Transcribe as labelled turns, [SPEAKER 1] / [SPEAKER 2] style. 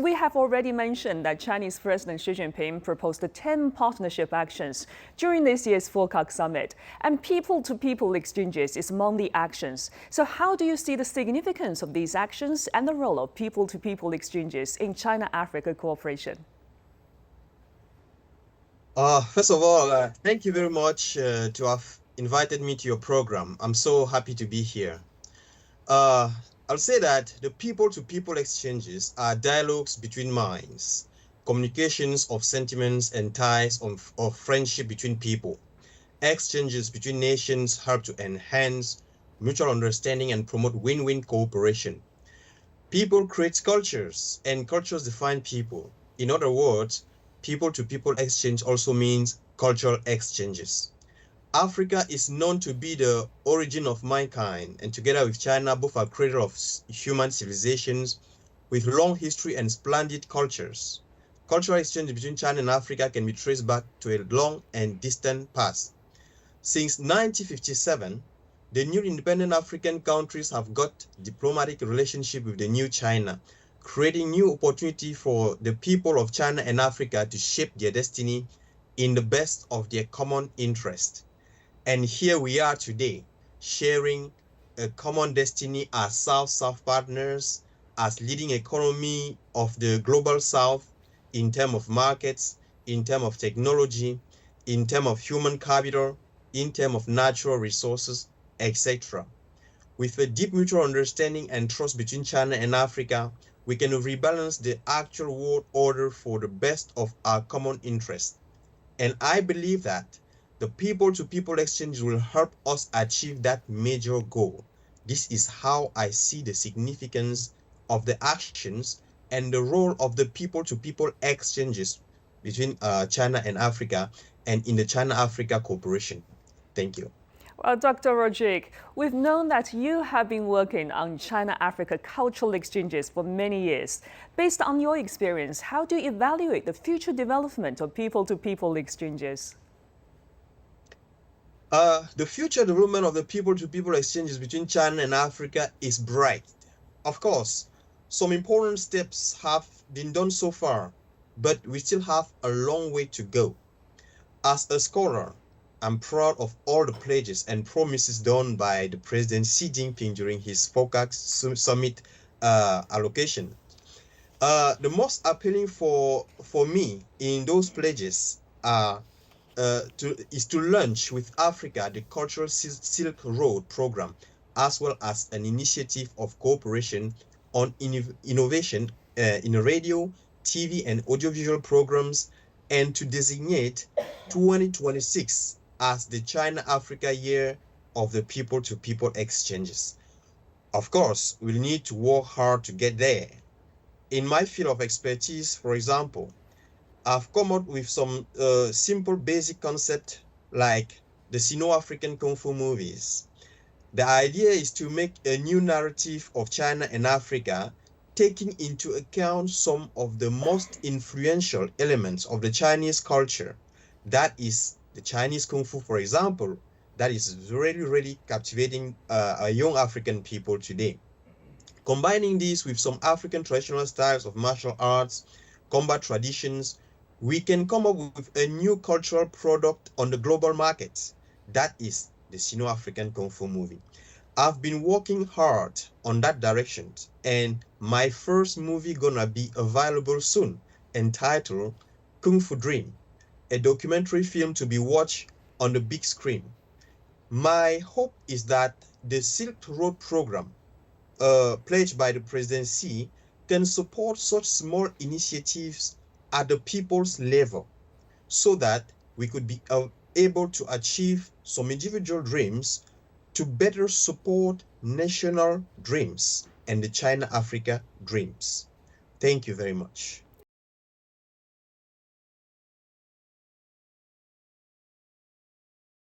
[SPEAKER 1] We have already mentioned that Chinese President Xi Jinping proposed 10 partnership actions during this year's FOCAC summit, and people-to-people exchanges is among the actions. So how do you see the significance of these actions and the role of people-to-people exchanges in China-Africa cooperation?
[SPEAKER 2] First of all, thank you very much to have invited me to your program. I'm so happy to be here. I'll say that the people-to-people exchanges are dialogues between minds, communications of sentiments and ties of friendship between people. Exchanges between nations help to enhance mutual understanding and promote win-win cooperation. People create cultures, and cultures define people. In other words, people-to-people exchange also means cultural exchanges. Africa is known to be the origin of mankind, and together with China, both are creator of human civilizations with long history and splendid cultures. Cultural exchange between China and Africa can be traced back to a long and distant past. Since 1957, the new independent African countries have got diplomatic relationship with the new China, creating new opportunity for the people of China and Africa to shape their destiny in the best of their common interest. And here we are today, sharing a common destiny as South-South partners, as leading economy of the global South in terms of markets, in terms of technology, in terms of human capital, in terms of natural resources, etc. With a deep mutual understanding and trust between China and Africa, we can rebalance the actual world order for the best of our common interest. And I believe that the people-to-people exchange will help us achieve that major goal. This is how I see the significance of the actions and the role of the people-to-people exchanges between China and Africa and in the China-Africa cooperation. Thank you.
[SPEAKER 1] Well, Dr. Rodrigue, we've known that you have been working on China-Africa cultural exchanges for many years. Based on your experience, how do you evaluate the future development of people-to-people exchanges?
[SPEAKER 2] The future development of the people-to-people exchanges between China and Africa is bright. Of course, some important steps have been done so far, but we still have a long way to go. As a scholar, I'm proud of all the pledges and promises done by the President Xi Jinping during his FOCAC summit allocation. The most appealing for me in those pledges is to launch with Africa the Cultural Silk Road program, as well as an initiative of cooperation on innovation in radio, TV, and audiovisual programs, and to designate 2026 as the China-Africa Year of the People-to-People exchanges. Of course, we'll need to work hard to get there. In my field of expertise, for example, I've come up with some simple basic concept like the Sino-African Kung Fu movies. The idea is to make a new narrative of China and Africa, taking into account some of the most influential elements of the Chinese culture. That is the Chinese Kung Fu, for example, that is really captivating young African people today. Combining this with some African traditional styles of martial arts, combat traditions, we can come up with a new cultural product on the global market. That is the Sino-African Kung Fu movie. I've been working hard on that direction, and my first movie gonna be available soon, entitled Kung Fu Dream, a documentary film to be watched on the big screen. My hope is that the Silk Road program, pledged by the President Xi, can support such small initiatives at the people's level, so that we could be able to achieve some individual dreams to better support national dreams and the China-Africa dreams. Thank you very much.